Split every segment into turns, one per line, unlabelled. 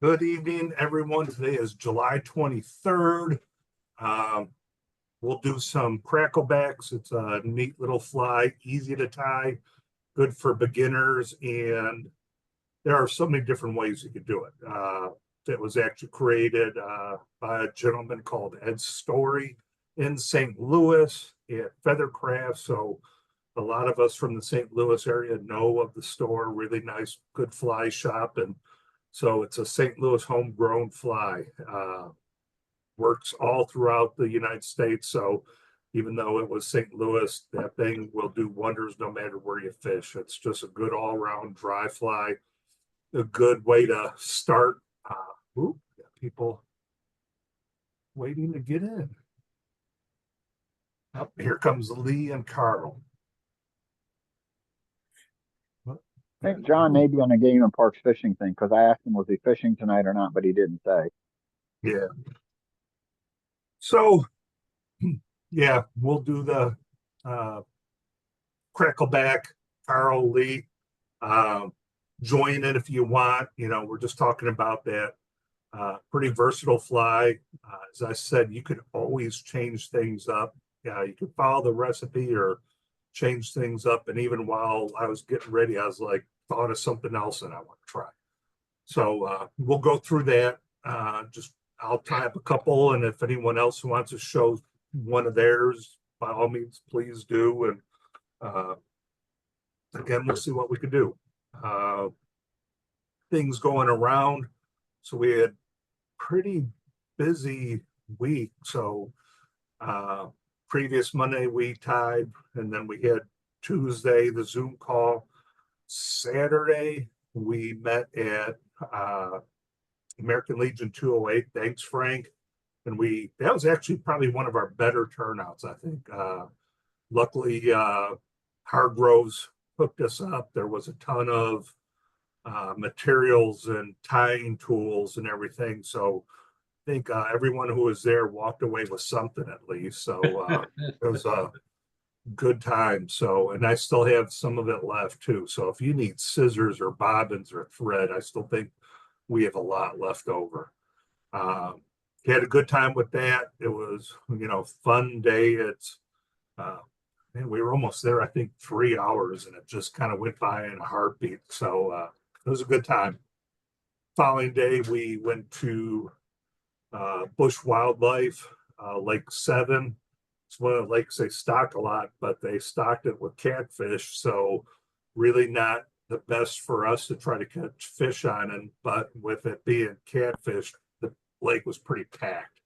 Good evening, everyone. Today is July 23rd. Um, we'll do some cracklebacks. It's a neat little fly, easy to tie, good for beginners, and there are so many different ways you could do it. It was actually created by a gentleman called Ed Story in St. Louis at Feathercraft. So a lot of us from the St. Louis area know of the store, really nice, good fly shop. And so it's a St. Louis homegrown fly. Works all throughout the United States. So even though it was St. Louis, that thing will do wonders no matter where you fish. It's just a good all around dry fly, a good way to start. Got people waiting to get in. Oh, here comes Lee and Carl.
I think John may be on the Game and Parks fishing thing because I asked him was he fishing tonight or not, but he didn't say.
Yeah. So, yeah, we'll do the crackleback, Carl, Lee. Join it if you want. You know, we're just talking about that pretty versatile fly. As I said, you could always change things up. Yeah, you could follow the recipe or change things up. And even while I was getting ready, I was like, thought of something else that I want to try. So we'll go through that. Just I'll tie up a couple, and if anyone else wants to show one of theirs, by all means, please do. And again, we'll see what we can do. Things going around. So we had pretty busy week. So previous Monday we tied, and then we had Tuesday the Zoom call. Saturday we met at American Legion 208. Thanks, Frank. And that was actually probably one of our better turnouts, I think. Luckily, Hargroves hooked us up. There was a ton of materials and tying tools and everything. So I think everyone who was there walked away with something at least. So it was a good time. So, and I still have some of it left too. So if you need scissors or bobbins or thread, I still think we have a lot left over. Had a good time with that. It was, fun day. It's, man, we were almost there, I think 3 hours, and it just kind of went by in a heartbeat. So it was a good time. Following day, we went to Bush Wildlife, Lake 7. It's one of the lakes they stock a lot, but they stocked it with catfish. So really not the best for us to try to catch fish on. And but with it being catfish, the lake was pretty packed.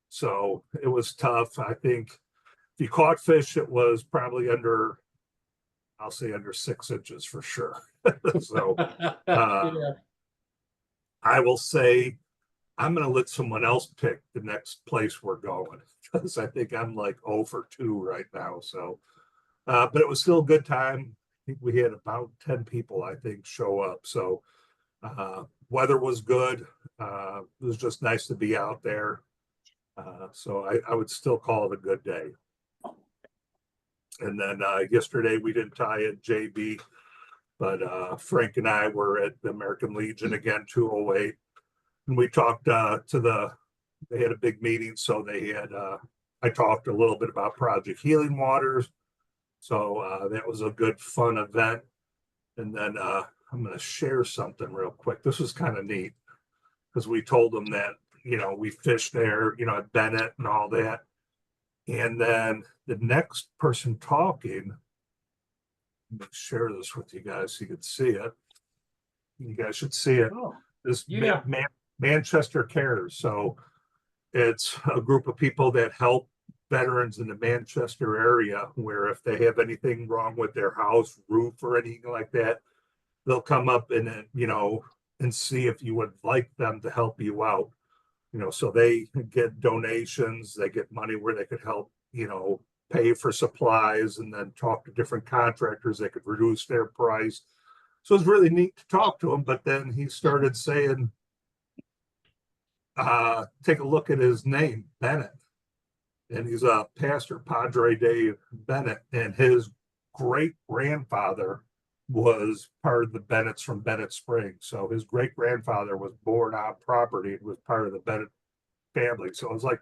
So it was tough. I think if you caught fish, it was probably I'll say under 6 inches for sure. So
Yeah.
I will say I'm going to let someone else pick the next place we're going because I think I'm like 0 for 2 right now. So, but it was still a good time. I think we had about 10 people, I think, show up. So, weather was good. It was just nice to be out there. So I would still call it a good day. And then yesterday we didn't tie at JB, but Frank and I were at the American Legion again, 208. And we talked they had a big meeting. So I talked a little bit about Project Healing Waters. So that was a good, fun event. And then I'm going to share something real quick. This was kind of neat because we told them that, we fished there, at Bennett and all that. And then the next person talking, let me share this with you guys so you can see it. You guys should see it.
Oh,
This
yeah.
Manchester Cares. So it's a group of people that help veterans in the Manchester area where if they have anything wrong with their house, roof, or anything like that, they'll come up and and see if you would like them to help you out. So they get donations, they get money where they could help, pay for supplies and then talk to different contractors that could reduce their price. So it's really neat to talk to him. But then he started saying, take a look at his name, Bennett. And he's a pastor, Padre Dave Bennett, and his great grandfather was part of the Bennett's from Bennett Springs. So his great grandfather was born on property and was part of the Bennett family. So it was like,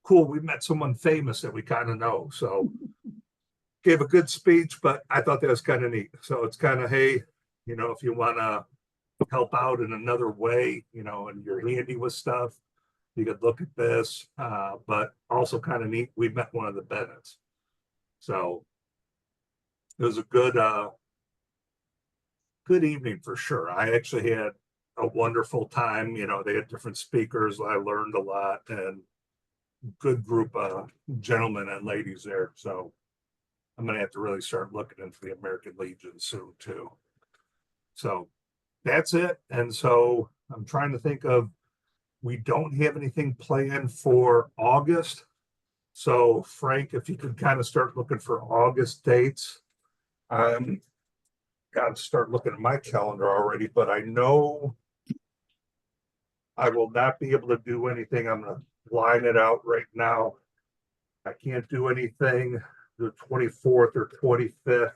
cool, we met someone famous that we kind of know. So gave a good speech, but I thought that was kind of neat. So it's kind of, hey, if you want to help out in another way, and you're handy with stuff, you could look at this. But also kind of neat, we met one of the Bennett's. So it was a good evening for sure. I actually had a wonderful time. They had different speakers. I learned a lot, and good group of gentlemen and ladies there. So I'm going to have to really start looking into the American Legion soon too. So that's it. And so I'm trying to think of, we don't have anything planned for August. So Frank, if you could kind of start looking for August dates. Got to start looking at my calendar already, but I know I will not be able to do anything. I'm going to line it out right now. I can't do anything the 24th or 25th.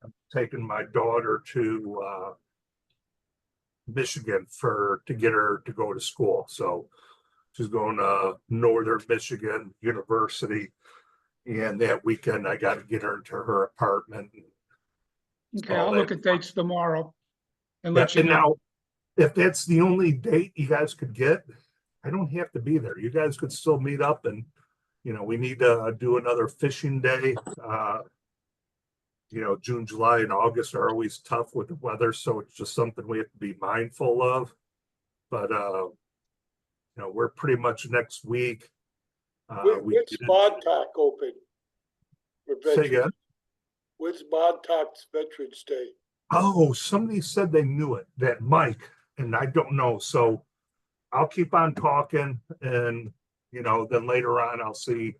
I'm taking my daughter to Michigan to get her to go to school. So she's going to Northern Michigan University. And that weekend, I got to get her into her apartment.
Okay, I'll look at dates tomorrow and
Yeah,
let you
and
know.
now, if that's the only date you guys could get, I don't have to be there. You guys could still meet up, and we need to do another fishing day. June, July, and August are always tough with the weather, so it's just something we have to be mindful of. But we're pretty much next week.
When's Montauk open for
Say again?
veterans? When's Montauk's Veterans Day?
Oh, somebody said they knew it, that Mike, and I don't know. So I'll keep on talking, and then later on I'll see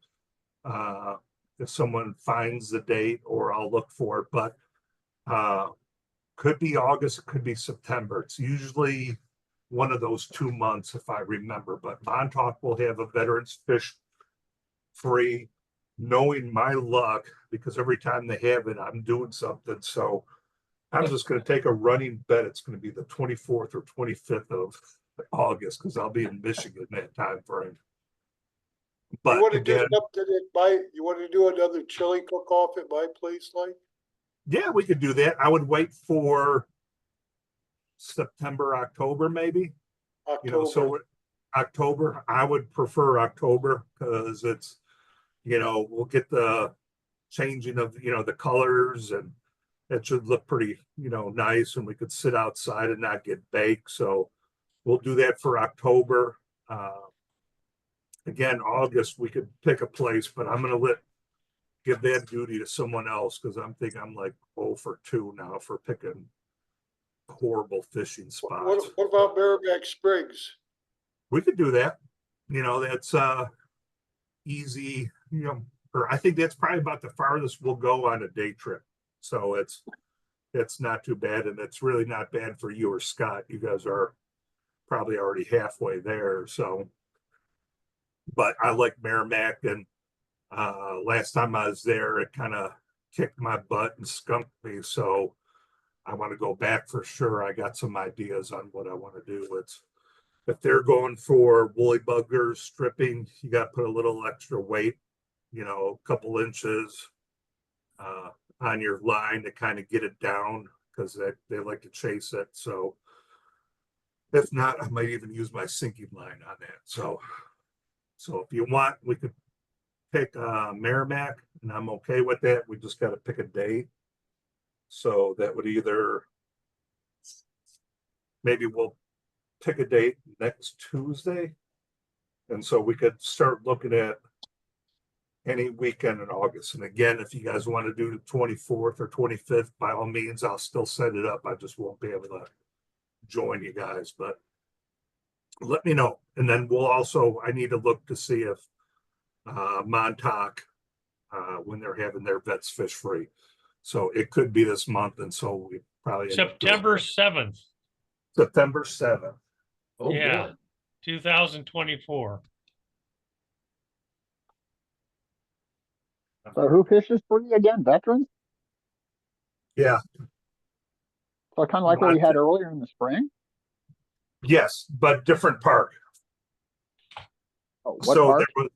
if someone finds the date, or I'll look for it. But could be August, it could be September. It's usually one of those 2 months, if I remember. But Montauk will have a veterans fish free, knowing my luck, because every time they have it, I'm doing something. So I'm just going to take a running bet. It's going to be the 24th or 25th of August, because I'll be in Michigan that time frame. But
you want to
again,
do something you want to do another chili cook-off at my place, like?
yeah, we could do that. I would wait for September, October, maybe.
October.
So October, I would prefer October, because it's, we'll get the changing of, the colors, and it should look pretty, nice, and we could sit outside and not get baked. So we'll do that for October. Again, August, we could pick a place, but I'm going to give that duty to someone else, because I'm like 0 for 2 now for picking horrible fishing spots.
What about Merrimack Springs?
We could do that. That's easy, or I think that's probably about the farthest we'll go on a day trip. So it's not too bad, and it's really not bad for you or Scott. You guys are probably already halfway there. So, but I like Merrimack, and last time I was there, it kind of kicked my butt and skunked me. So I want to go back for sure. I got some ideas on what I want to do. If they're going for woolly buggers stripping, you got to put a little extra weight, a couple inches on your line to kind of get it down, because they like to chase it. So if not, I might even use my sinking line on that. So if you want, we could pick Merrimack, and I'm okay with that. We just got to pick a date. So that would either, maybe we'll pick a date next Tuesday. And so we could start looking at any weekend in August. And again, if you guys want to do the 24th or 25th, by all means, I'll still set it up. I just won't be able to join you guys, but let me know. And then I need to look to see if Montauk, when they're having their vets fish free. So it could be this month. And so we probably
September 7th.
September 7th.
Oh,
Yeah.
boy.
2024.
So who fishes free again? Veterans?
Yeah.
So kind of like what we
Not-
had earlier in the spring?
Yes, but different park.
Oh, what
So
park?
there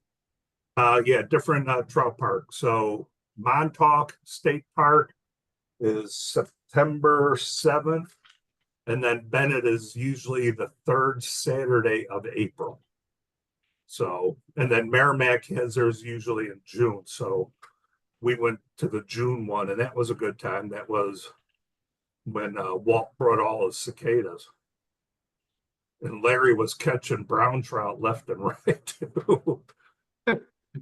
was, yeah, different trout park. So Montauk State Park is September 7th. And then Bennett is usually the third Saturday of April. So, and then Merrimack has theirs usually in June. So we went to the June one, and that was a good time. That was when Walt brought all his cicadas. And Larry was catching brown trout left and right too.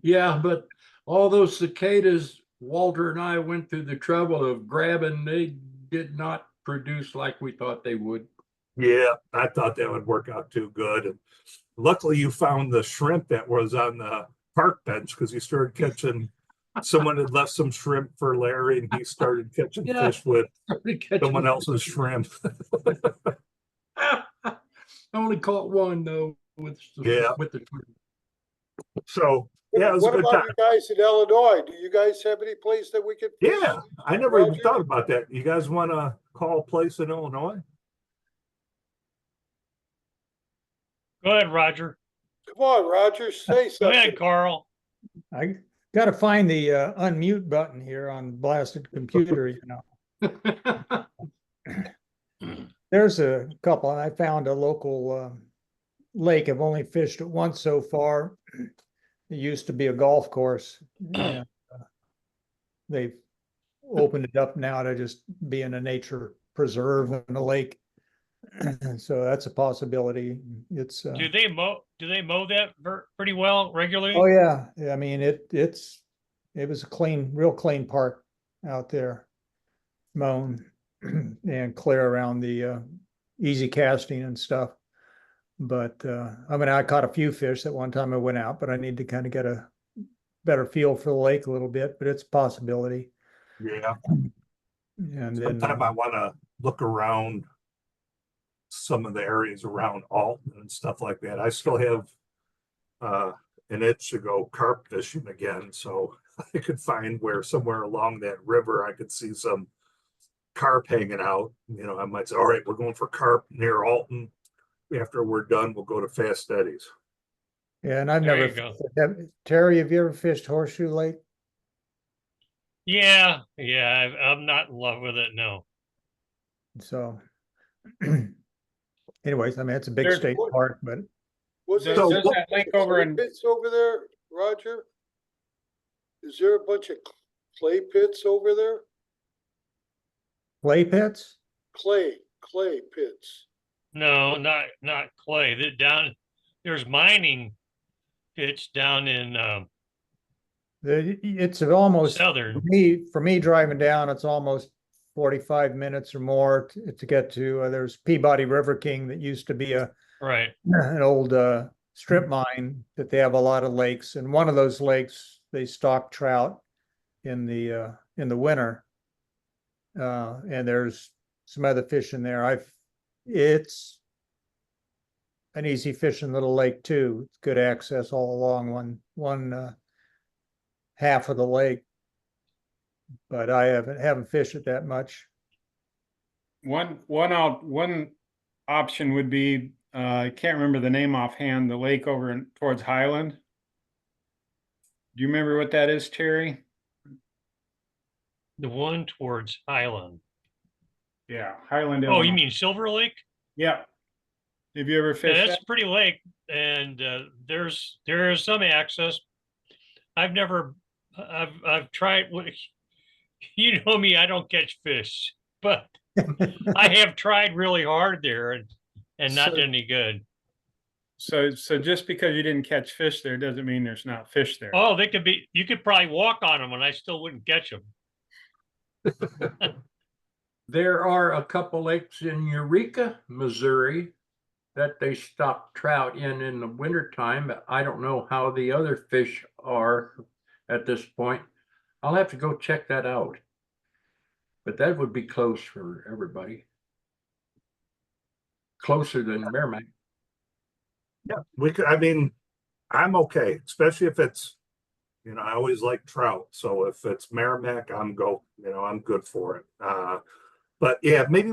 Yeah, but all those cicadas, Walter and I went through the trouble of grabbing, they did not produce like we thought they would.
Yeah, I thought that would work out too good. And luckily you found the shrimp that was on the park bench because you started catching, someone had left some shrimp for Larry and he started catching
Yeah.
fish with
Catching-
someone else's shrimp.
I only caught one though with
Yeah.
with the twin.
So, yeah, it was a
What
good
about
time.
you guys in Illinois? Do you guys have any place that we could fish?
Yeah, I never even
Roger?
thought about that. You guys want to call a place in Illinois?
Go ahead, Roger.
Come on, Roger, say
Go
something.
ahead, Carl.
I gotta find the unmute button here on blasted computer, you know. There's a couple, and I found a local lake. I've only fished it once so far. It used to be a golf course. And, they've opened it up now to just being a nature preserve and a lake. So that's a possibility. It's
Do they mow that pretty well regularly?
oh yeah, I mean it was a clean, real clean park out there, mown and clear around the easy casting and stuff. But I mean, I caught a few fish at one time I went out, but I need to kind of get a better feel for the lake a little bit, but it's a possibility.
Yeah.
And then
Sometime I want to look around some of the areas around Alton and stuff like that. I still have an itch to go carp fishing again. So I could find where somewhere along that river I could see some carp hanging out. You know, I might say, all right, we're going for carp near Alton. After we're done, we'll go to Fast Eddie's.
yeah, and I've
There
never
you go.
Terry, have you ever fished Horseshoe Lake?
Yeah, I'm not in love with it. No.
So anyways, I mean it's a big
There's-
state park, but
Was
Does
there
So
does that lake over in,
pits over there, Roger? Is there a bunch of clay pits over there?
clay pits?
Clay pits.
No, not clay. There's mining pits down in
It's almost
southern.
for me driving down, it's almost 45 minutes or more to get to. There's Peabody River King that used to be
Right.
an old strip mine that they have a lot of lakes, and one of those lakes they stock trout in the winter, and there's some other fish in there. It's an easy fishing little lake too. It's good access all along one half of the lake, but I haven't fished it that much.
one option would be, I can't remember the name offhand, the lake over towards Highland. Do you remember what that is, Terry?
The one towards Highland.
Yeah, Highland.
Oh, you
Illinois.
mean Silver Lake?
Yeah. Have you ever
Yeah,
fished
that's
that?
a pretty lake, and there is some access. I've tried. You know me, I don't catch fish, but I have tried really hard there and not
So-
done any good.
So just because you didn't catch fish there doesn't mean there's not fish there.
Oh, you could probably walk on them and I still wouldn't catch them.
There are a couple lakes in Eureka, Missouri, that they stock trout in the wintertime, but I don't know how the other fish are at this point. I'll have to go check that out. But that would be close for everybody. Closer than Merrimack.
Yeah, I mean, I'm okay, especially if it's, you know, I always like trout. So if it's Merrimack, I'm good for it. But yeah, maybe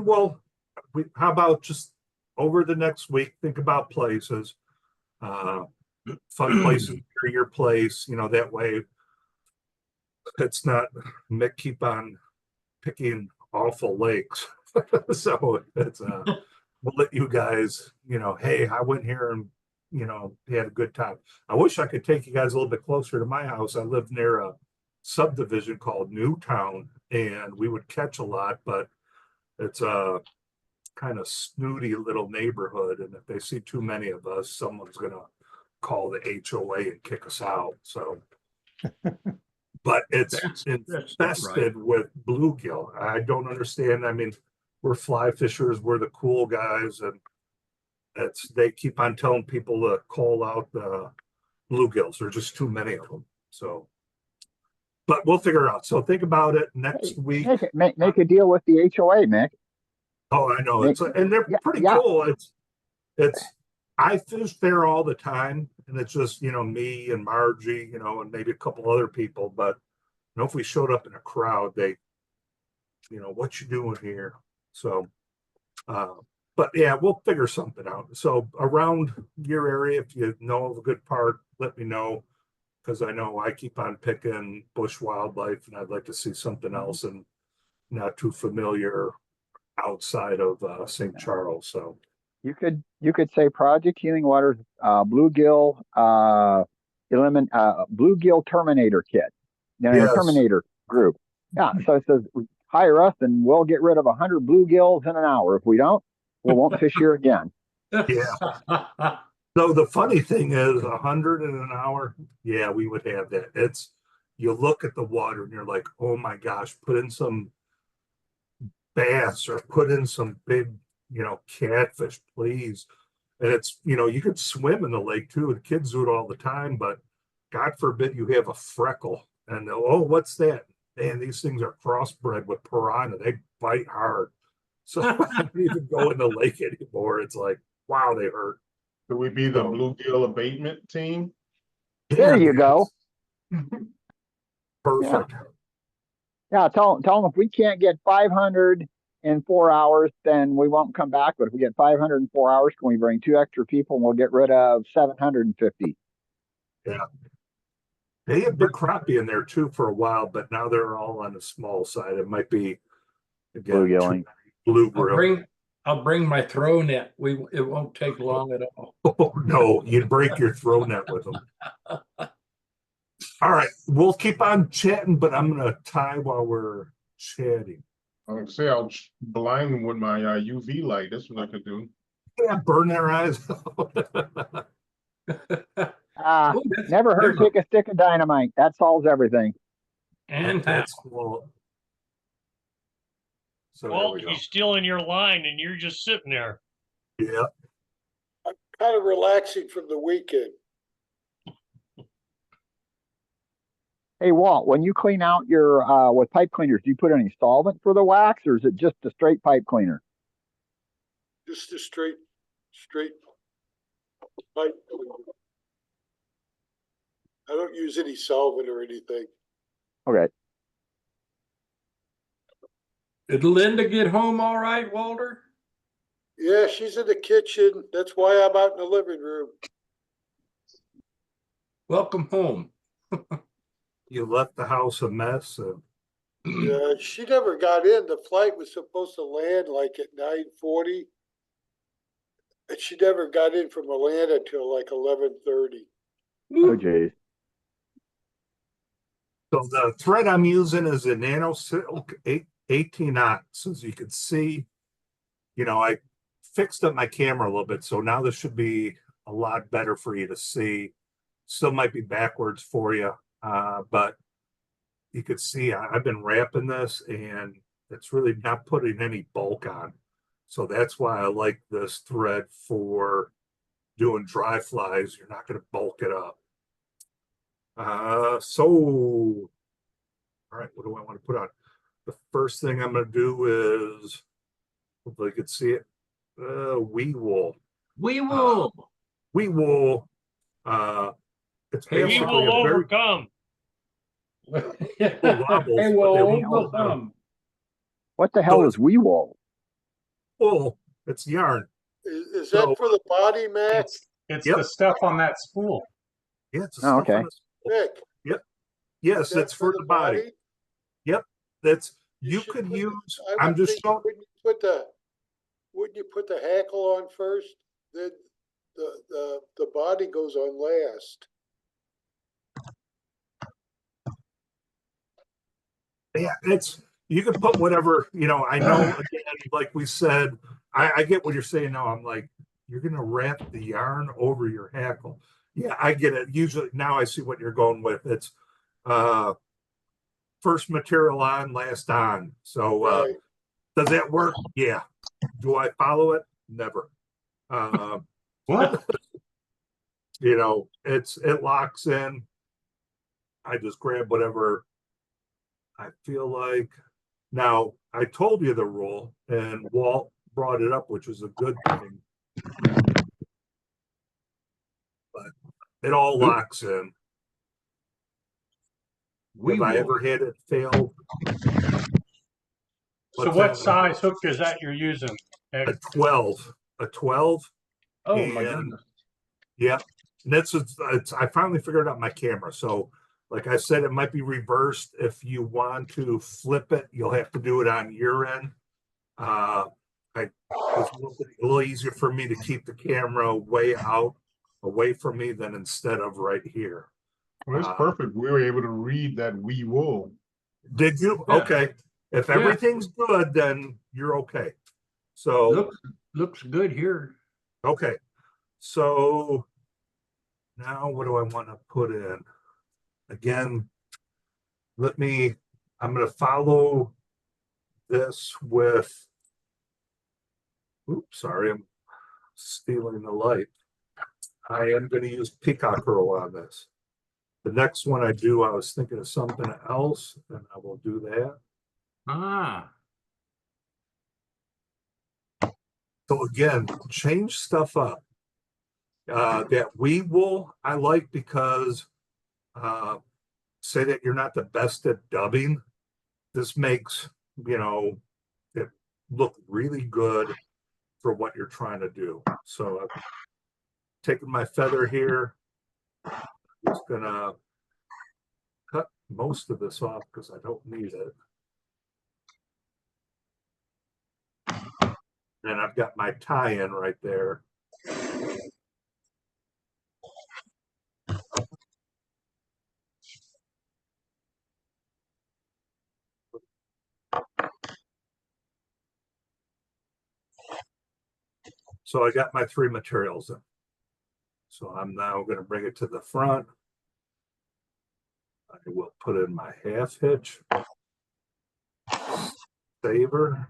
how about just over the next week, think about places, fun places near your place, that way it's not Mick keep on picking awful lakes. So we'll let you guys, hey, I went here and, had a good time. I wish I could take you guys a little bit closer to my house. I live near a subdivision called Newtown, and we would catch a lot, but it's a kind of snooty little neighborhood. And if they see too many of us, someone's going to call the HOA and kick us out. So, but it's
That's
infested with bluegill. I don't understand. I mean, we're fly fishers, we're the cool guys, and they keep on telling people to call out the bluegills. There's just too many of them. So, but we'll figure it out. So think about it next week.
Make a deal with the HOA, Mick.
Oh, I know. And they're pretty cool. I fish there all the time, and it's just, me and Margie, and maybe a couple other people. But if we showed up in a crowd, they, what you doing here? So, but yeah, we'll figure something out. So around your area, if you know of a good park, let me know, because I know I keep on picking bush wildlife, and I'd like to see something else and not too familiar outside of St. Charles. So
you could say Project Healing Waters bluegill bluegill terminator kit.
Yes.
Terminator group. Yeah. So it says hire us and we'll get rid of 100 bluegills in an hour. If we don't, we won't fish here again.
Yeah. So the funny thing is 100 in an hour. Yeah, we would have that. You look at the water and you're like, oh my gosh, put in some bass or put in some big, catfish, please. And it's, you could swim in the lake too. The kids do it all the time, but God forbid you have a freckle and oh, what's that? Man, these things are crossbred with piranha. They bite hard. So I don't even go in the lake anymore. It's like, wow, they hurt.
Could we be the bluegill abatement team?
There you go.
Perfect.
Yeah, tell them if we can't get 500 in 4 hours, then we won't come back. But if we get 500 in 4 hours, can we bring 2 extra people and we'll get rid of 750?
Yeah. They had big crappie in there too for a while, but now they're all on the small side. It might be again
Bluegilling.
Bluegill.
I'll bring my throw net. It won't take long at all.
Oh no, you'd break your throw net with them. All right, we'll keep on chatting, but I'm gonna tie while we're chatting.
I'll say I'll blind them with my UV light. That's what I could do.
Yeah, burn their eyes.
Never heard take a stick of dynamite. That solves everything.
And
that's cool. So
well, he's stealing your line and you're just sitting there.
Yeah.
I'm kind of relaxing from the weekend.
Hey, Walt, when you clean out your with pipe cleaners, do you put any solvent for the wax, or is it just a straight pipe cleaner?
Just a straight pipe. I don't use any solvent or anything.
Okay.
did Linda get home all right, Walter?
Yeah, she's in the kitchen. That's why I'm out in the living room.
Welcome home.
You left the house a mess.
Yeah, she never got in. The flight was supposed to land like at 9:40. And she never got in from Atlanta until like 11:30.
Oh, geez.
So the thread I'm using is a nano silk 18 ounce. As you can see, I fixed up my camera a little bit. So now this should be a lot better for you to see. Still might be backwards for you. But you could see I've been wrapping this and it's really not putting any bulk on. So that's why I like this thread for doing dry flies. You're not going to bulk it up. All right, what do I want to put on? The first thing I'm going to do is, hopefully you can see it, wee wool.
We will.
Wee wool. It's
Hey,
We
basically
will
a very
overcome.
Hey,
wobbles, but
well,
they won't
overcome.
What the hell
So
is wee wool?
wool, it's yarn.
Is
So-
that for the body, Matt?
It's
Yep.
the stuff on that spool.
Yeah, it's a
Oh,
stuff on
okay.
the spool.
Nick,
Yes,
is that
it's for the body. Yep, that's, you
should
could
put the-
use,
I
I'm
would
just
think,
showing,
wouldn't you put the hackle on first? Then the body goes on last.
yeah, it's, you can put whatever, I know, again, like we said, I get what you're saying now. I'm like, you're gonna wrap the yarn over your hackle. Yeah, I get it. Usually now I see what you're going with. It's first material on, last on. So
Right.
does that work? Yeah. Do I follow it? Never.
What?
It locks in. I just grab whatever I feel like. Now, I told you the rule, and Walt brought it up, which was a good thing. But it all locks in.
We
Have I
will.
ever had it fail?
So
What's
what
that?
size hook is that you're using?
A 12. A 12.
Oh, my
And
goodness.
yeah, and it's I finally figured out my camera. So, like I said, it might be reversed. If you want to flip it, you'll have to do it on your end. It's a little easier for me to keep the camera way out away from me than instead of right here.
Well, it's perfect. We were able to read that wee wool.
Did you?
Yeah.
Okay. If
Yeah.
everything's good, then you're okay. So,
Looks good here.
okay. So now what do I want to put in? Again, I'm going to follow this with, oops, sorry, I'm stealing the light. I am going to use peacock herl on this. The next one I do, I was thinking of something else, and I will do that.
Ah,
So again, change stuff up. That wee wool I like because say that you're not the best at dubbing. This makes, it look really good for what you're trying to do. So I've taken my feather here. I'm just gonna cut most of this off because I don't need it. And I've got my tie-in right there. So I got my three materials in. So I'm now going to bring it to the front. I will put in my half hitch, saver.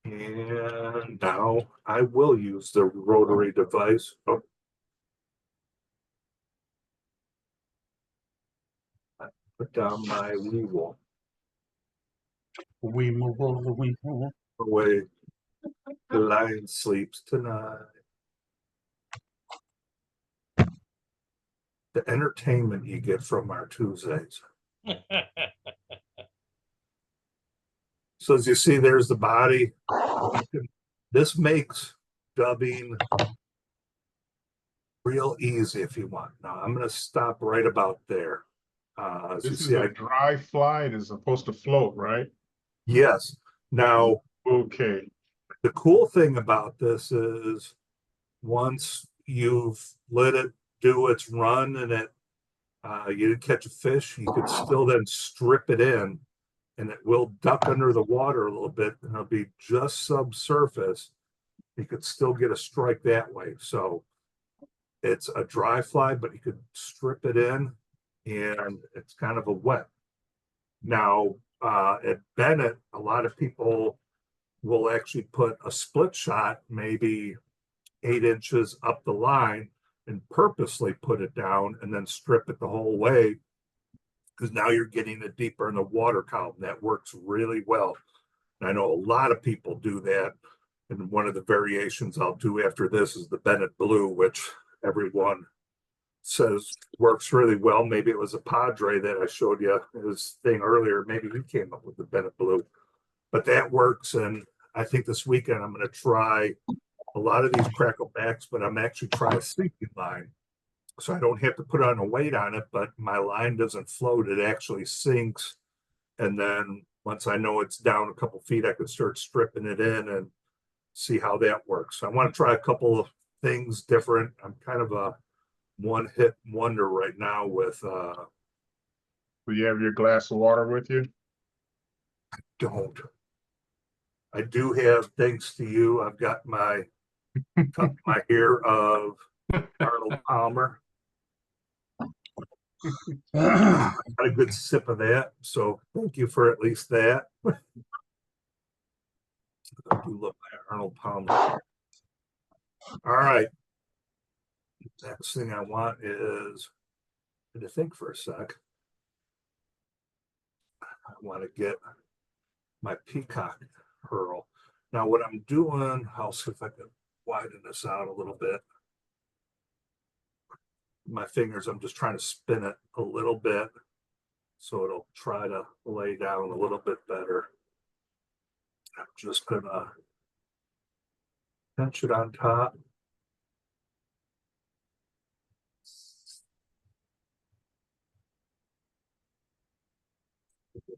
And now I will use the rotary device. Oh. I put down my wee wool.
We move over, we move.
Away. The lion sleeps tonight. The entertainment you get from our Tuesdays. So as you see, there's the body. This makes dubbing real easy if you want. Now I'm going to stop right about there. As you
This is
see,
a dry fly. It is supposed to float, right?
yes. Now,
Okay.
the cool thing about this is once you've let it do its run and you didn't catch a fish, you could still then strip it in and it will duck under the water a little bit and it'll be just subsurface. You could still get a strike that way. So it's a dry fly, but you could strip it in and it's kind of a wet. Now, at Bennett, a lot of people will actually put a split shot, maybe 8 inches up the line and purposely put it down and then strip it the whole way because now you're getting it deeper in the water column. That works really well. And I know a lot of people do that. And one of the variations I'll do after this is the Bennett Blue, which everyone says works really well. Maybe it was a Padre that I showed you his thing earlier. Maybe he came up with the Bennett Blue, but that works. And I think this weekend I'm going to try a lot of these crackle backs, but I'm actually trying a sinking line. So I don't have to put on a weight on it, but my line doesn't float. It actually sinks. And then once I know it's down a couple feet, I can start stripping it in and see how that works. So I want to try a couple of things different. I'm kind of a one hit wonder right now with
Do you have your glass of water with you?
don't. I do have, thanks to you, I've got my cup in my hair of Arnold Palmer. Got a good sip of that, so thank you for at least that. I do love that Arnold Palmer. All right. Next thing I want is to think for a sec. I want to get my peacock pearl. Now, what I'm doing, I'll see if I can widen this out a little bit. My fingers, I'm just trying to spin it a little bit so it'll try to lay down a little bit better. I'm just gonna pinch it on top.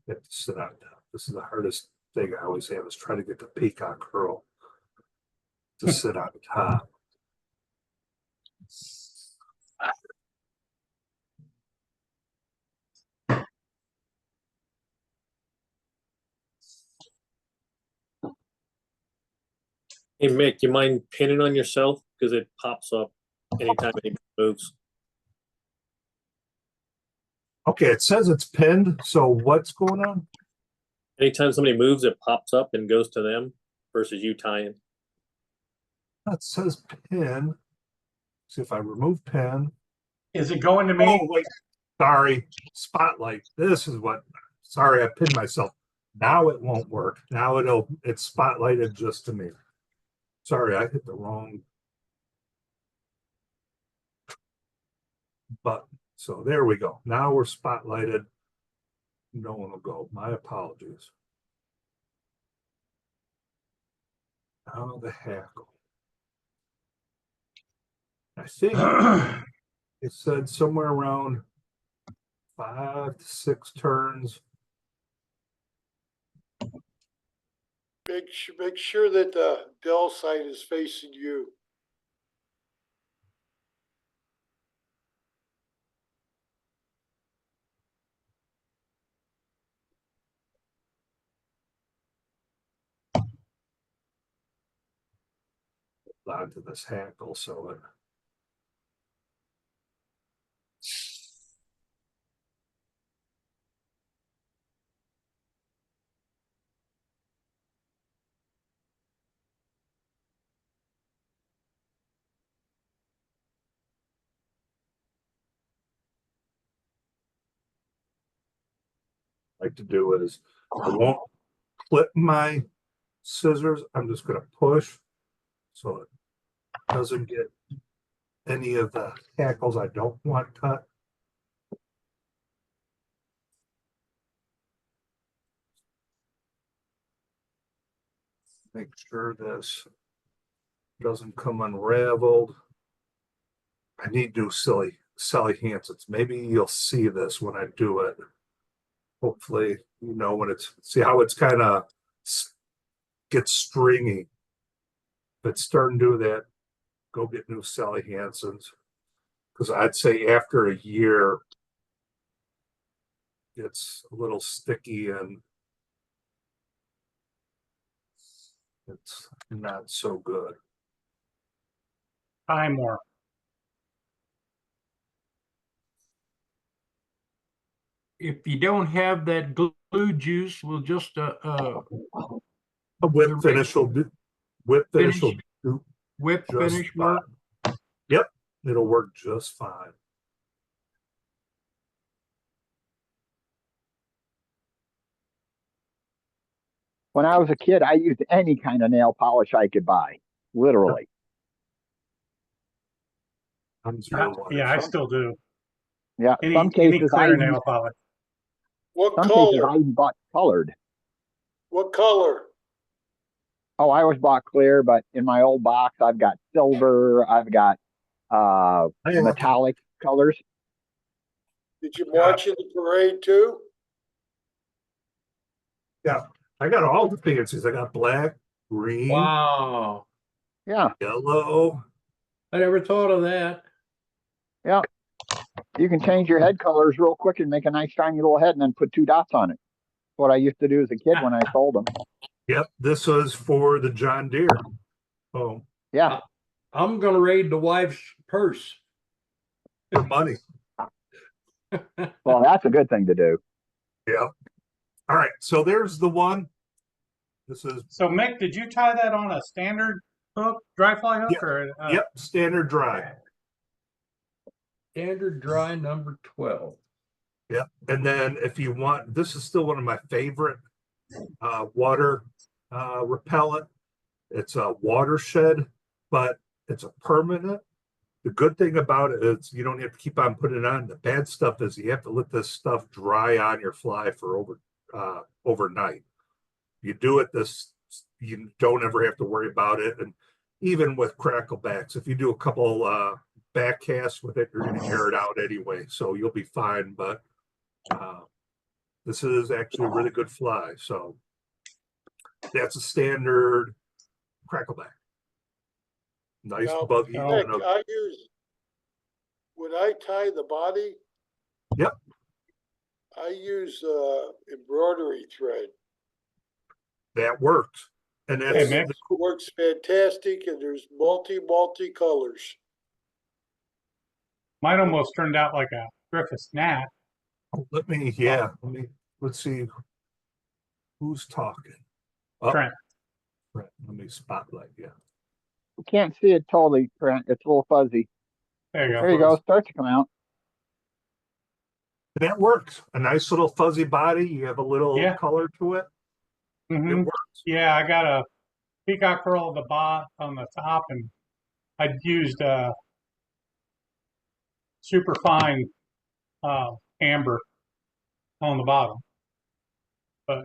Have to sit on top. This is the hardest thing I always have is trying to get the peacock curl to sit on top.
Hey Mick, you mind pinning on yourself? Because it pops up anytime anybody moves.
Okay, it says it's pinned. So what's going on?
Anytime somebody moves, it pops up and goes to them versus you tying.
It says pin. See if I remove pin.
Is it going to me?
Oh, wait. Sorry. Spotlight. This is what. Sorry, I pinned myself. Now it won't work. Now it's spotlighted just to me. Sorry, I hit the wrong button. So there we go. Now we're spotlighted. No one will go. My apologies. Now the hackle. I think it said somewhere around 5 to 6 turns.
Make sure that the Dell side is facing you.
Onto this hackle, so it like to do is I won't clip my scissors. I'm just going to push so it doesn't get any of the hackles I don't want cut. Make sure this doesn't come unraveled. I need to do Sally Hansen's. Maybe you'll see this when I do it. Hopefully, you know when it's, see how it's kind of gets stringy. If it's starting to do that, go get new Sally Hansen's. Because I'd say after a year, it's a little sticky and it's not so good.
Time more.
If you don't have that glue juice, we'll just
A whip finish will do. Whip finish will do
whip
just
finish
fine.
work.
Yep, it'll work just fine.
When I was a kid, I used any kind of nail polish I could buy, literally.
I'm sure one.
Yeah, I still do.
Yeah,
Any,
some
any
cases
clear nail polish.
What
some cases
color?
I even bought colored.
What color?
Oh, I always bought clear, but in my old box, I've got silver. I've got
Yeah.
metallic colors.
Did you march in the parade too?
Yeah, I got all the fancies. I got black, green,
Wow,
Yeah,
yellow.
I never thought of that.
yeah. You can change your head colors real quick and make a nice shiny little head and then put 2 dots on it. What I used to do as a kid when I sold them.
Yep, this was for the John Deere. Oh,
Yeah,
I'm gonna raid the wife's purse.
for money.
well, that's a good thing to do.
Yep. All right, so there's the one. This is
So Mick, did you tie that on a standard hook, dry fly hook,
Yep.
or
yep, standard dry.
Standard dry number 12.
Yep. And then if you want, this is still one of my favorite water repellent. It's a watershed, but it's a permanent. The good thing about it is you don't have to keep on putting it on. The bad stuff is you have to let this stuff dry on your fly for overnight. You do it this, you don't ever have to worry about it. And even with cracklebacks, if you do a couple back casts with it, you're going to air it out anyway, so you'll be fine. But this is actually a really good fly. So that's a standard crackleback. Nice
Now,
buggy.
Nick, I use, when I tie the body.
Yep.
I use embroidery thread.
That works. And that's
Hey, Mick.
Works fantastic, and there's multi colors.
mine almost turned out like a Griffith's gnat.
Let's see who's talking. Oh,
Trent.
Let me spotlight. Yeah.
You can't see it totally, Trent. It's a little fuzzy.
There you go.
There you go. Start to come out.
And that works. A nice little fuzzy body. You have a little
Yeah.
color to it. It
Mhm.
works.
Yeah, I got a peacock curl at the on the top, and I used super fine amber on the bottom. But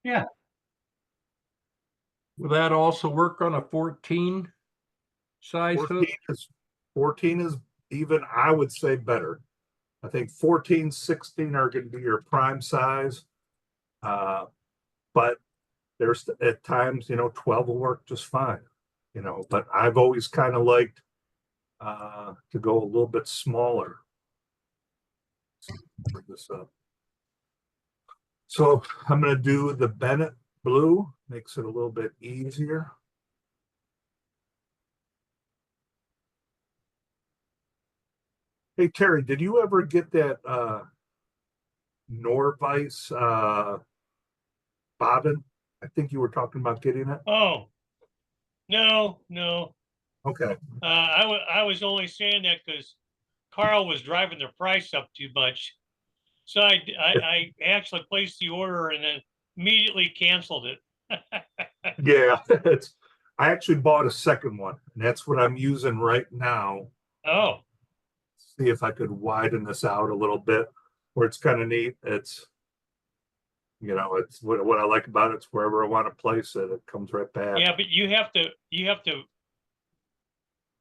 yeah,
Will that also work on a 14 size hook?
14 is even, I would say, better. I think 14, 16 are going to be your prime size. But there's at times, 12 will work just fine, but I've always kind of liked to go a little bit smaller. Bring this up. So I'm going to do the Bennett blue, makes it a little bit easier. Hey, Terry, did you ever get that Norvise bobbin? I think you were talking about getting it.
Oh, no.
Okay.
I was only saying that because Carl was driving the price up too much. So I actually placed the order and then immediately canceled it.
Yeah, I actually bought a second one, and that's what I'm using right now.
Oh,
See if I could widen this out a little bit, where it's kind of neat. It's what I like about it's wherever I want to place it, it comes right back.
yeah, but you have to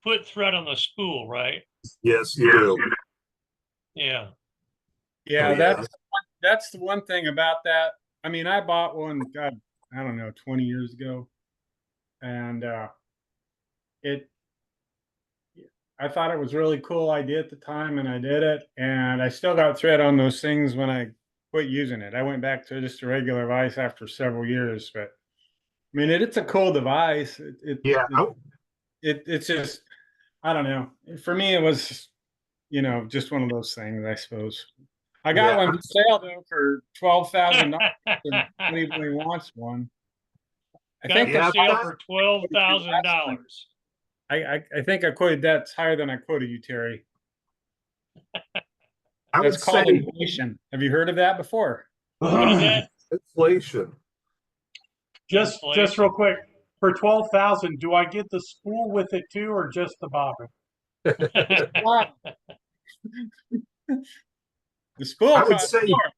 put thread on the spool, right?
Yes, you do.
Yeah.
Yeah,
Oh, yeah.
that's the one thing about that. I mean, I bought one, God, I don't know, 20 years ago. And I thought it was a really cool idea at the time, and I did it. And I still got thread on those things when I quit using it. I went back to just a regular vise after several years, but I mean, it's a cool device. It's just, I don't know. For me, it was, just one of those things, I suppose. I got one for sale though for $12,000. If anybody wants one. I think
Got
that's
for sale for $12,000.
I think I quoted that's higher than I quoted you, Terry.
I would
That's called
say
inflation. Have you heard of that before?
What is that?
inflation.
just real quick, for 12,000, do I get the spool with it too, or just the bobbin?
Wow. The spool
I would
costs
say
more.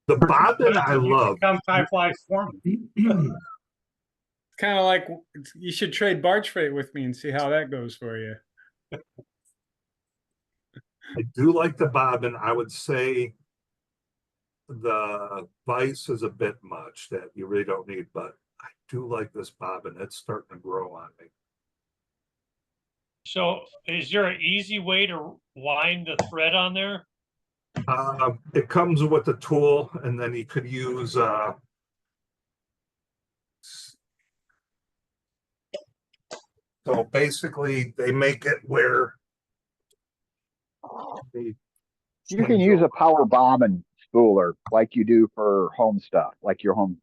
the bobbin I
You
love.
become tie fly foreman.
It's kind of like you should trade barge freight with me and see how that goes for you.
I do like the bobbin. I would say the vise is a bit much that you really don't need, but I do like this bobbin. It's starting to grow on me.
So is there an easy way to wind the thread on there?
It comes with a tool, and then you could use so basically they make it where they
You can use a power bobbin spooler like you do for home stuff, like your home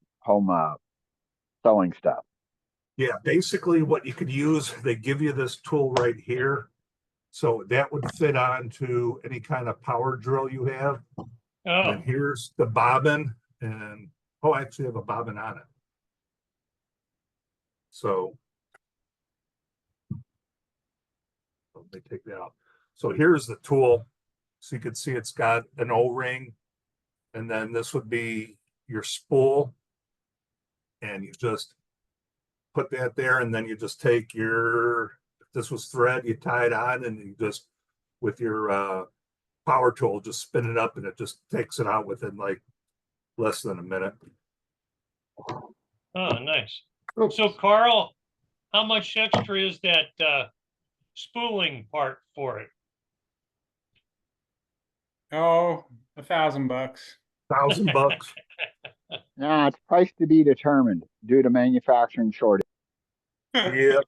sewing stuff.
Yeah, basically what you could use, they give you this tool right here. So that would fit onto any kind of power drill you have.
Oh,
And here's the bobbin, and oh, I actually have a bobbin on it. So let me take that out. So here's the tool. So you can see it's got an O-ring, and then this would be your spool. And you just put that there, and then you just take your, if this was thread, you tie it on, and you just, with your power tool, just spin it up, and it just takes it out within like less than a minute.
oh, nice. So Carl, how much extra is that spooling part for it?
Oh, $1,000.
$1,000.
Nah, it's price to be determined due to manufacturing shortage.
Yeah.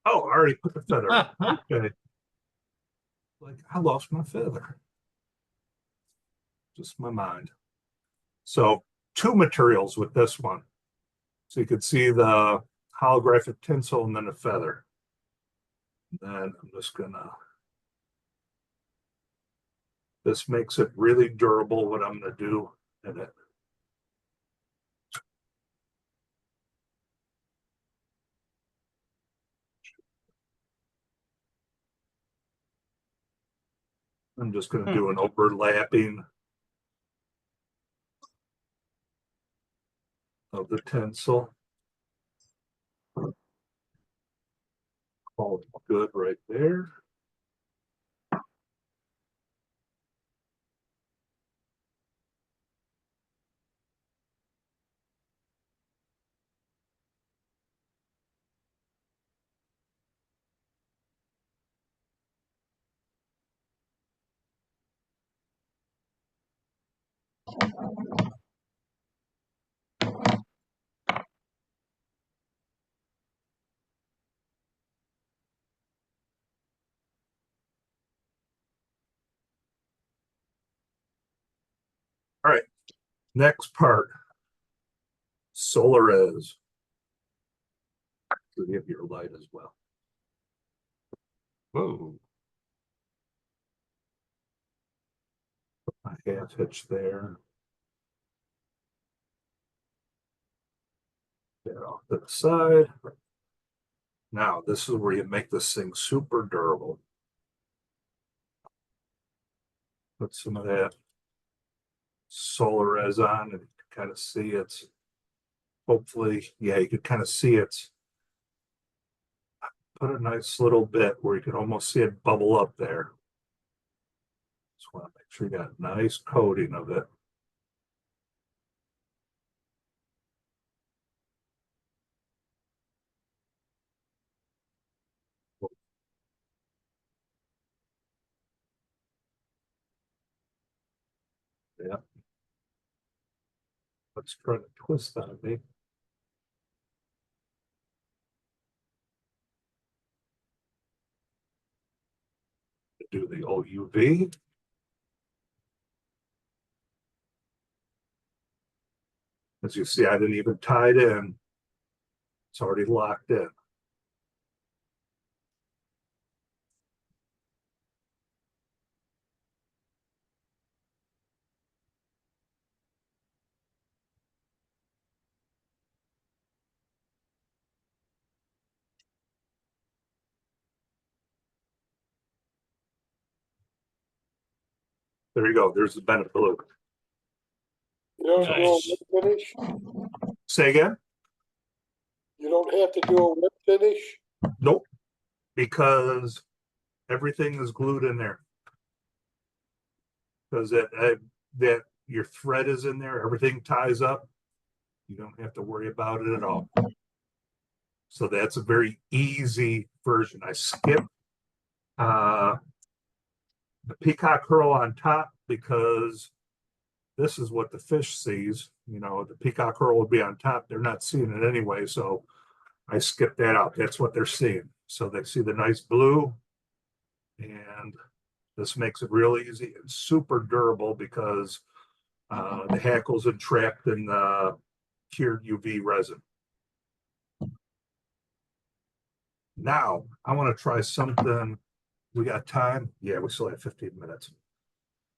Oh, I already put the feather on. Okay. Like I lost my feather. Just my mind. So 2 materials with this one. So you could see the holographic tinsel and then a feather. And then I'm just gonna, this makes it really durable what I'm gonna do in it. I'm just gonna do an overlapping of the tinsel. All good right there. All right, next part, Solares. So you have your light as well. Whoa. Put my half hitch there. Get off to the side. Now, this is where you make this thing super durable. Put some of that Solares on, and you can kind of see it's, hopefully, yeah, you can kind of see it's, put a nice little bit where you can almost see it bubble up there. Just want to make sure you got a nice coating of it. Yeah. Let's try to twist on me. Do the OUV. As you see, I didn't even tie it in. It's already locked in. There you go. There's the Bennett blue.
You don't do a
Nice.
whip finish?
Say again?
You don't have to do a whip finish?
Nope. Because everything is glued in there. Because that your thread is in there, everything ties up. You don't have to worry about it at all. So that's a very easy version. I skip the peacock curl on top because this is what the fish sees. You know, the peacock curl will be on top. They're not seeing it anyway, so I skip that out. That's what they're seeing. So they see the nice blue, and this makes it real easy and super durable because the hackle's entrapped in the cured UV resin. Now, I want to try something. We got time? Yeah, we still have 15 minutes.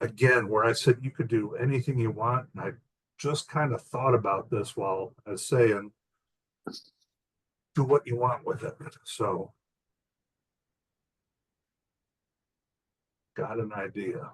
Again, where I said you could do anything you want, and I just kind of thought about this while I was saying, do what you want with it. So, got an idea.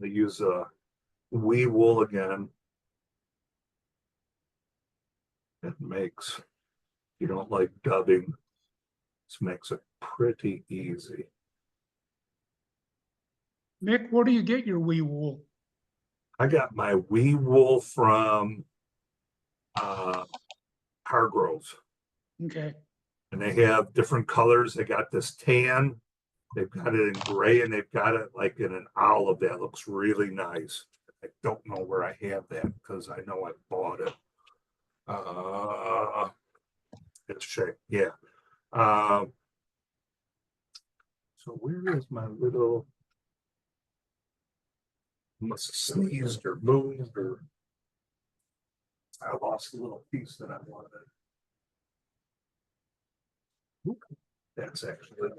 They use wee wool again. It makes, you don't like dubbing, this makes it pretty easy.
Nick, where do you get your wee wool?
I got my wee wool from Hargroves,
Okay.
and they have different colors. They got this tan, they've got it in gray, and they've got it like in an olive that looks really nice. I don't know where I have that because I know I bought it. It's shape, yeah. So where is my little, must have sneezed or moved, or I lost a little piece that I wanted. Oop, that's actually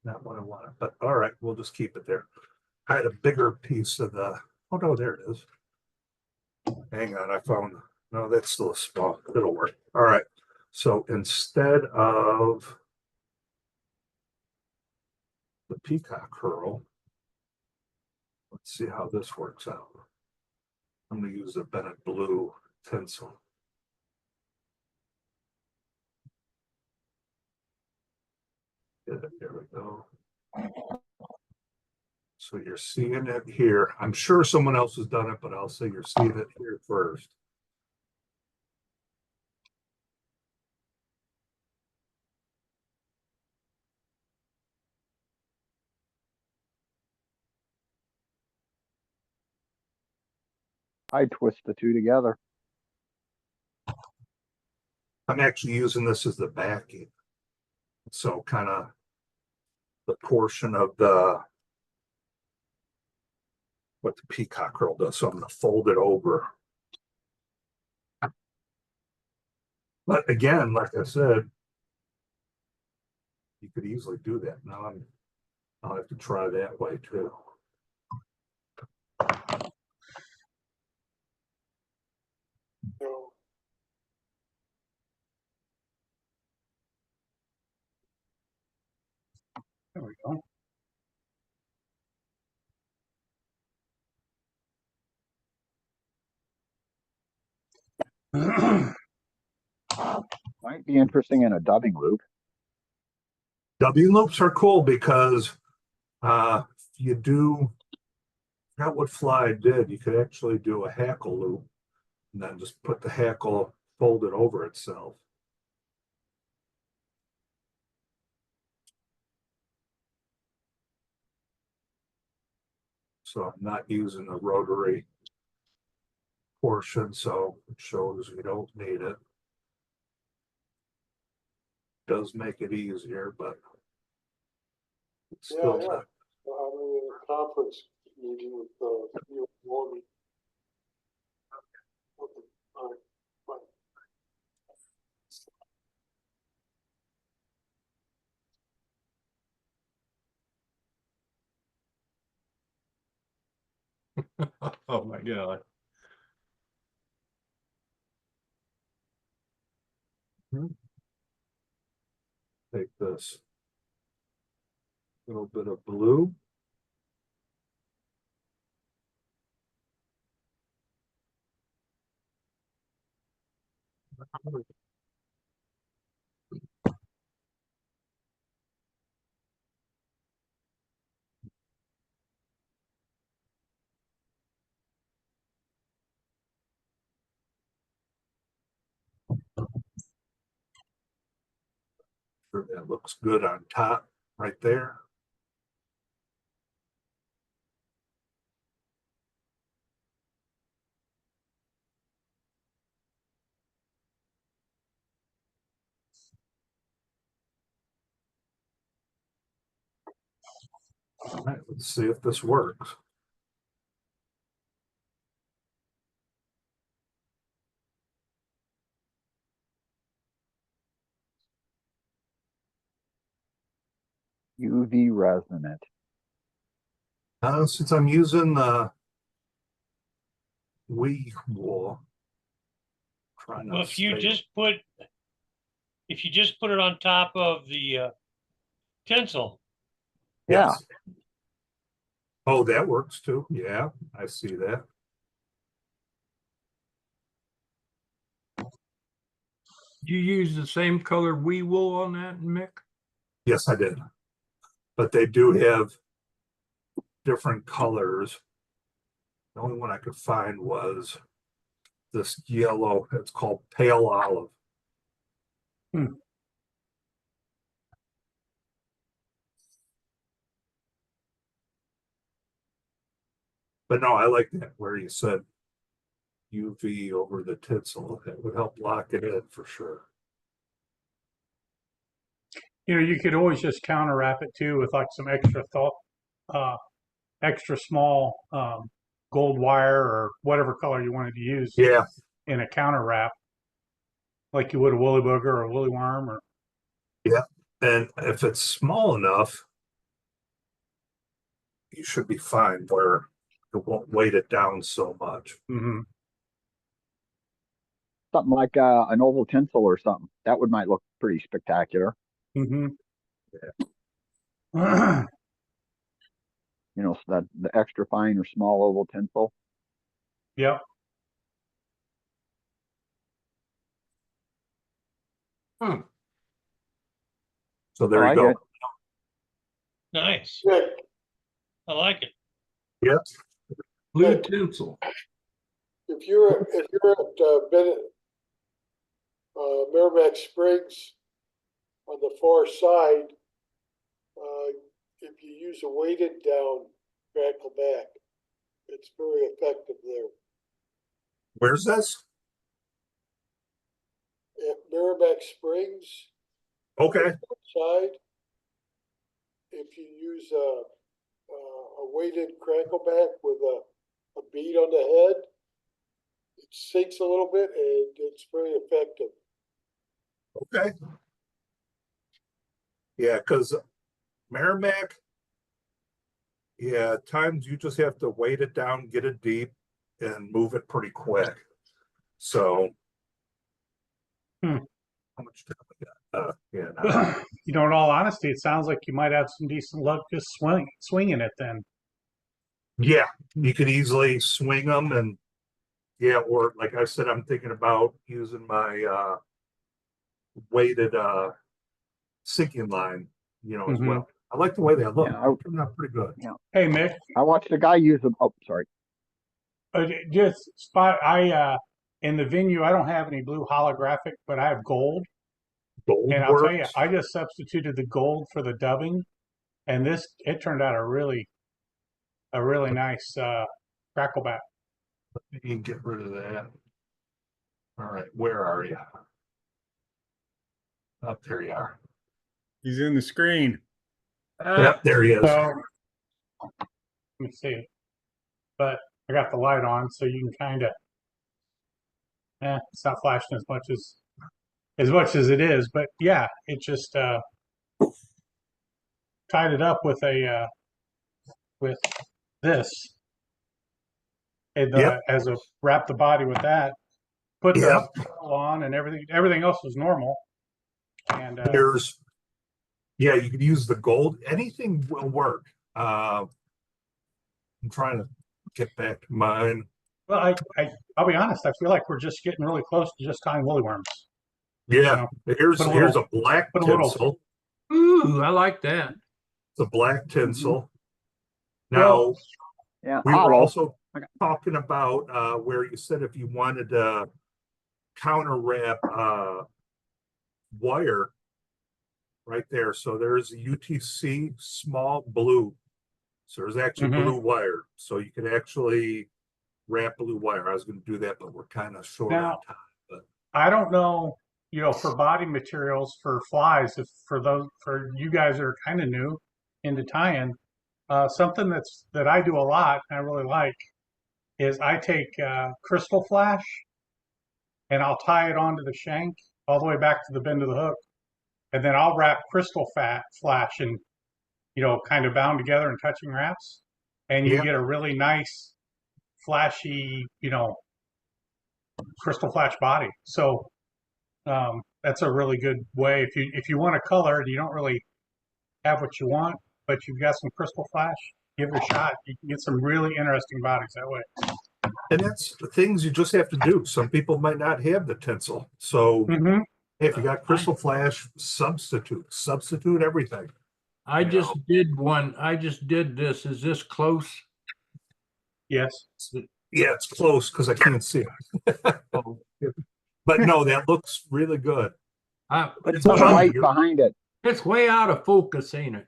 not what I wanted, but all right, we'll just keep it there. I had a bigger piece of the, oh no, there it is. Hang on, I found, no, that's still a small, it'll work. All right, so instead of the peacock curl, let's see how this works out. I'm going to use a Bennett blue tinsel. There we go. So you're seeing it here. I'm sure someone else has done it, but I'll say you're seeing it here first.
I twist the two together.
I'm actually using this as the backing. So kind of the portion of the, what the peacock curl does. So I'm going to fold it over. But again, like I said, you could easily do that. Now I'll have to try that way too.
No.
There we go.
Might be interesting in a dubbing loop.
Dubbing loops are cool because you do, I forgot what fly did. You could actually do a hackle loop and then just put the hackle folded over itself. So I'm not using the rotary portion, so it shows we don't need it. does make it easier, but it's
Yeah,
still
yeah.
not.
I'm in a conference meeting with, you and Morgan. Okay, all right, bye.
Oh, my God.
Take this little bit of blue. Sure, that looks good on top right there. All right, let's see if this works.
UV resonant.
Since I'm using the weed wool, try not
Well,
to
if you
stay-
just put it on top of the tinsel,
Yeah.
Yes. Oh, that works too. Yeah, I see that.
You use the same color we wool on that, Mick?
Yes, I did. But they do have different colors. The only one I could find was this yellow. It's called pale olive. But no, I like that where you said UV over the tinsel. That would help lock it in for sure.
You know, you could always just counter wrap it too with like some extra small gold wire or whatever color you wanted to use
Yeah,
in a counter wrap, like you would a woolly booger or a woolly worm or.
yeah. And if it's small enough, you should be fine where it won't weight it down so much.
Mhm.
Something like an oval tinsel or something. That would might look pretty spectacular.
Mhm.
You know, so that the extra fine or small oval tinsel.
Yep.
So there
I
you go.
like it.
nice.
Nick,
I like it.
Yep.
Blue tinsel.
if you're at Bennett, Merrimack Springs on the far side, if you use a weighted down crackle back, it's very effective there.
Where's this?
At Merrimack Springs
Okay.
side, if you use a weighted crackle back with a bead on the head, it sinks a little bit and it's very effective.
Okay. Yeah, because Merrimack, yeah, at times you just have to weight it down, get it deep, and move it pretty quick. So,
Hmm.
how much time we got? Yeah, no.
You know, in all honesty, it sounds like you might have some decent luck just swinging it then.
Yeah, you could easily swing them, and yeah, or like I said, I'm thinking about using my weighted sinking line, as
Mhm.
well. I like the way they look.
Yeah,
They turned out pretty good.
Hey, Mick,
I watched a guy use them. Oh, sorry.
just spot. In the venue, I don't have any blue holographic, but I have gold.
Gold
And I'll tell you,
works.
I just substituted the gold for the dubbing, and it turned out a really nice crackleback.
You can get rid of that. All right, where are you? Up there you are.
He's in the screen.
Yep, there he is.
So let me see it. But I got the light on, so you can kind of. It's not flashing as much as it is, but yeah, it just tied it up with a with this. And,
Yep.
as a wrap the body with that, put the
Yep.
hub on, and everything else was normal. And
Yeah, you could use the gold. Anything will work. I'm trying to get back to mine.
well, I'll be honest. I feel like we're just getting really close to just tying woolly worms.
Yeah, here's
put a
here's
little-
a black
put a little-
tinsel.
Ooh, I like that.
It's a black tinsel.
Well,
Now,
Yeah,
we were
hollow.
also
Okay.
talking about where you said if you wanted to counter wrap wire right there. So there's a UTC small blue. So there's actually
Mhm.
blue wire. So you could actually wrap blue wire. I was going to do that, but we're kind of short
Now-
on time. But
I don't know, for body materials for flies, if for you guys that are kind of new into tying, something that I do a lot and I really like is I take crystal flash and I'll tie it onto the shank all the way back to the bend of the hook, and then I'll wrap crystal flash and kind of bound together and touching wraps, and you
Yeah.
get a really nice flashy, crystal flash body. So that's a really good way if you want a color and you don't really have what you want, but you've got some crystal flash, give it a shot. You can get some really interesting bodies that way.
and that's the things you just have to do. Some people might not have the tinsel. So
Mm-hmm.
if you got crystal flash, substitute everything.
I
You
just
know.
did one. I just did this. Is this close?
Yes.
Yeah, it's close because I can't see it.
Oh,
But no, that looks really good.
Put
It's
some
funny,
white
you're-
behind it.
it's way out of focus, ain't it?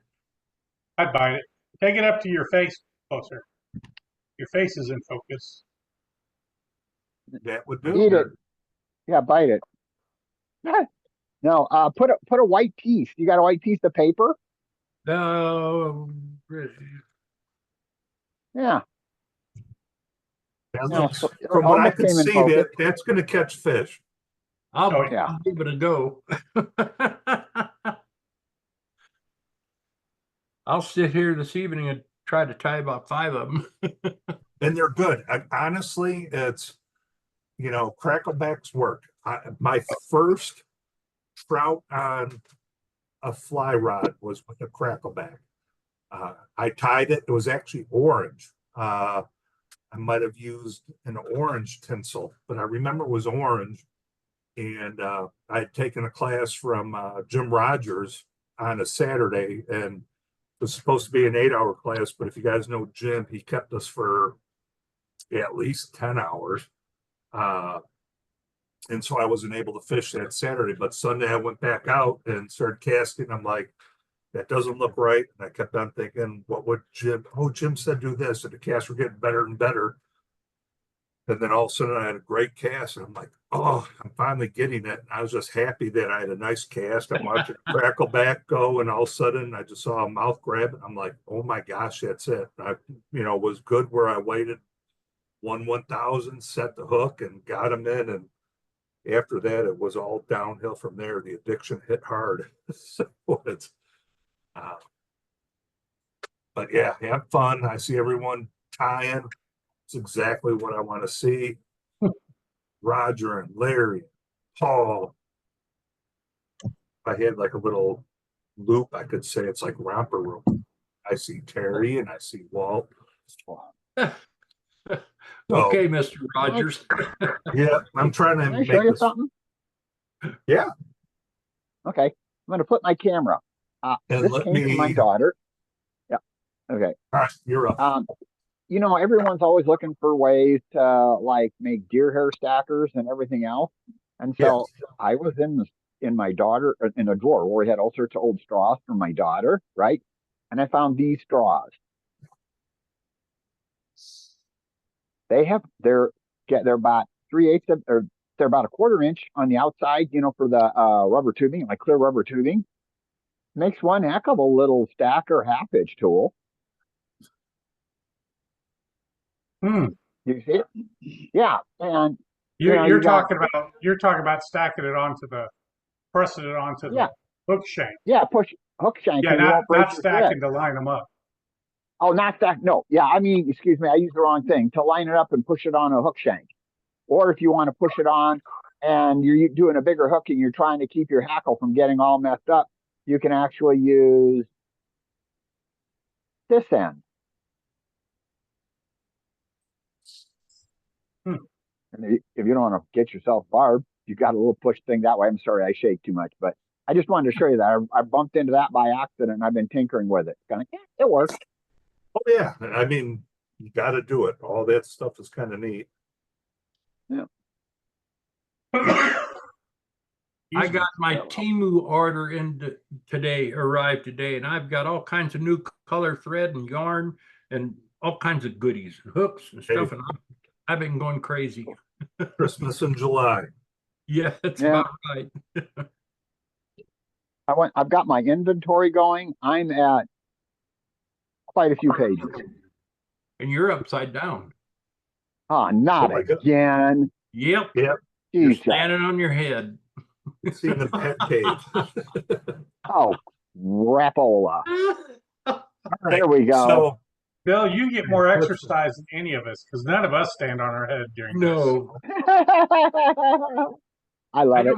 I'd bite it. Take it up to your face closer. Your face is in focus.
That would do.
Eat it. Yeah, bite it. No, put a white piece. You got a white piece of paper?
Uh,
Yeah.
That
No,
looks,
it
from what I
almost
can
came in
see,
focus.
that's going to catch fish.
I'll
Yeah.
give it a go. I'll sit here this evening and try to tie about 5 of them.
And they're good. Honestly, it's, cracklebacks work. My first trout on a fly rod was with a crackleback. I tied it. It was actually orange. I might have used an orange tinsel, but I remember it was orange. And I had taken a class from Jim Rogers on a Saturday, and it was supposed to be an 8-hour class. But if you guys know Jim, he kept us for at least 10 hours. And so I wasn't able to fish that Saturday. But Sunday I went back out and started casting. I'm like, that doesn't look right. And I kept on thinking, what would Jim? Oh, Jim said do this, and the casts were getting better and better. And then all of a sudden I had a great cast, and I'm like, oh, I'm finally getting it. And I was just happy that I had a nice cast. I'm watching a crackleback go, and all of a sudden I just saw a mouth grab. I'm like, oh my gosh, that's it. I, was good where I waited 1,000, set the hook, and got him in. And after that, it was all downhill from there. The addiction hit hard. So it's, but yeah, have fun. I see everyone tying. It's exactly what I want to see. Roger and Larry, Paul. If I had like a little loop, I could say it's like romper room. I see Terry and I see Walt.
Okay, Mr. Rogers.
Yeah, I'm trying to
Can I
make
show you
this.
something?
Yeah.
Okay. I'm going to put my camera.
And
This
let
came from my
me.
daughter. Yeah. Okay.
All right, you're up.
Everyone's always looking for ways to like make deer hair stackers and everything else. And so I was in my daughter in a drawer where we had all sorts of old straws from my daughter, right? And I found these straws. They're about 3/8 of or they're about a 1/4 inch on the outside, for the rubber tubing, like clear rubber tubing. Makes one heck of a little stacker half-inch tool.
Hmm.
You see it? Yeah, and
You're
you got
talking about stacking it pressing it onto
yeah,
the hook shank.
yeah, push hook shank,
Yeah,
and you won't break
not
your thread.
stacking to line them up.
Oh, not stack. No, yeah, I mean, excuse me, I used the wrong thing. To line it up and push it on a hook shank, or if you want to push it on and you're doing a bigger hook and you're trying to keep your hackle from getting all messed up, you can actually use this end.
Hmm.
And if you don't want to get yourself barbed, you got a little push thing that way. I'm sorry, I shake too much, but I just wanted to show you that. I bumped into that by accident and I've been tinkering with it. Kind of, yeah, it works.
Oh, yeah. I mean, you got to do it. All that stuff is kind of neat.
Yeah.
I got my Temu order arrived today, and I've got all kinds of new color thread and yarn and all kinds of goodies, hooks and stuff.
Hey.
And I've been going crazy.
Christmas in July.
Yeah, that's
Yeah.
about right.
I've got my inventory going. I'm at quite a few pages.
And you're upside down.
Oh, not
Oh my God.
again.
Yep.
Yep.
You're
Jesus.
standing on your head.
Seeing the pet cave.
Oh, crapola.
All right.
There we go.
So,
Bill, you get more exercise than any of us because none of us stand on our head during this.
No,
I love it.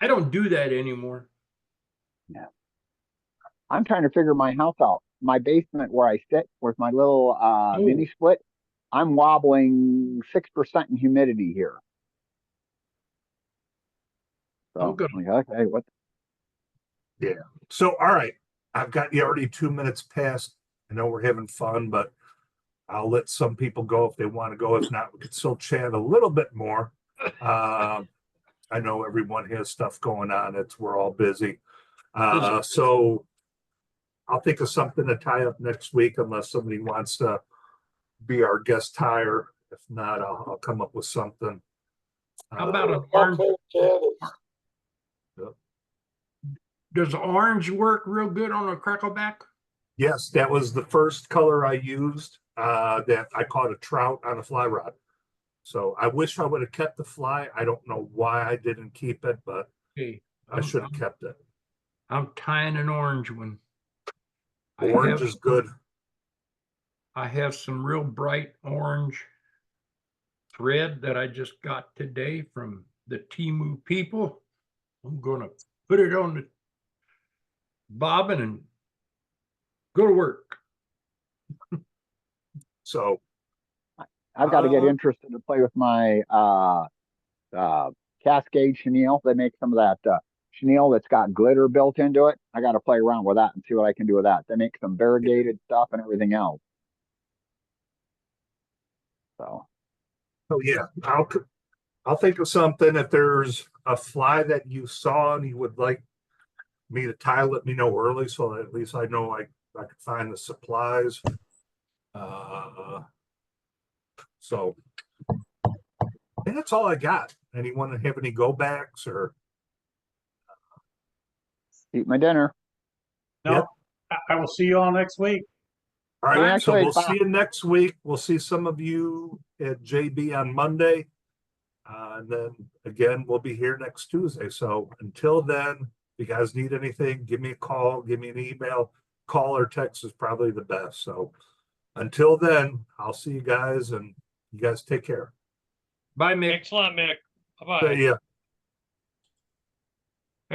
I don't do that anymore.
Yeah. I'm trying to figure my house out. My basement where I sit with my little mini split, I'm wobbling 6% in humidity here. So,
I'm good.
like, okay, what?
yeah. So, all right. I've got you already 2 minutes past. I know we're having fun, but I'll let some people go if they want to go. If not, we could still chat a little bit more. I know everyone has stuff going on. We're all busy. So I'll think of something to tie up next week unless somebody wants to be our guest tire. If not, I'll come up with something.
How about an
All
orange?
kind of candies.
Does orange work real good on a crackleback?
Yes, that was the first color I used. That I caught a trout on a fly rod. So I wish I would have kept the fly. I don't know why I didn't keep it, but
Hey,
I should have kept it.
I'm tying an orange one.
Orange is good.
I have some real bright orange thread that I just got today from the Temu people. I'm gonna put it on the bobbin and go to work.
So
I've got to get interested to play with my Cascade chenille. They make some of that chenille that's got glitter built into it. I got to play around with that and see what I can do with that. They make some variegated stuff and everything else. So
yeah, I'll think of something. If there's a fly that you saw and you would like me to tie, let me know early so that at least I know I could find the supplies. So and that's all I got. Anyone have any go backs or
eat my dinner.
No, I will see you all next week.
all right,
next
so
week.
we'll
Bye.
see you next week. We'll see some of you at JB on Monday. And then again, we'll be here next Tuesday. So until then, if you guys need anything, give me a call, give me an email. Call or text is probably the best. So until then, I'll see you guys and you guys take care.
Bye, Mick.
Thanks a lot, Mick. Bye-bye.
See ya.